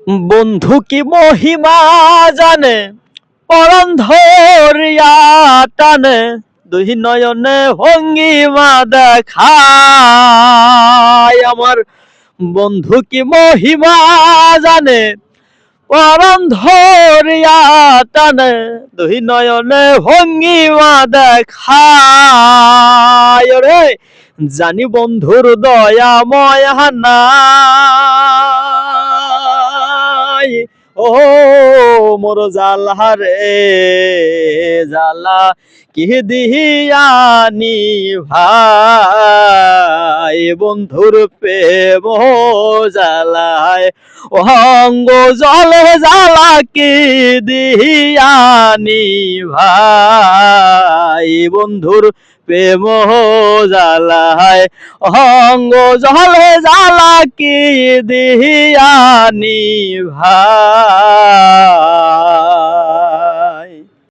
বন্ধু কি মহিমা জানে, পরাণ ধরিয়া টানে, দুই নয়নে ভঙ্গিমা দেখায়। আমার বন্ধু কি মহিমা জানে, পরাণ ধরিয়া টানে, দুই নয়নে ভঙ্গিমা দেখায় রে। জানি বন্ধুর দয়া ময়া নাই, ও মোর জালা রে জালা কি দিয়ানি ভাই, বন্ধুর প্রেম জালায় অঙ্গ জলে জালা কি দিয়ানি ভাই, বন্ধুর প্রেম জালায় অঙ্গ জলে জালা কি দিয়ানি ভাই।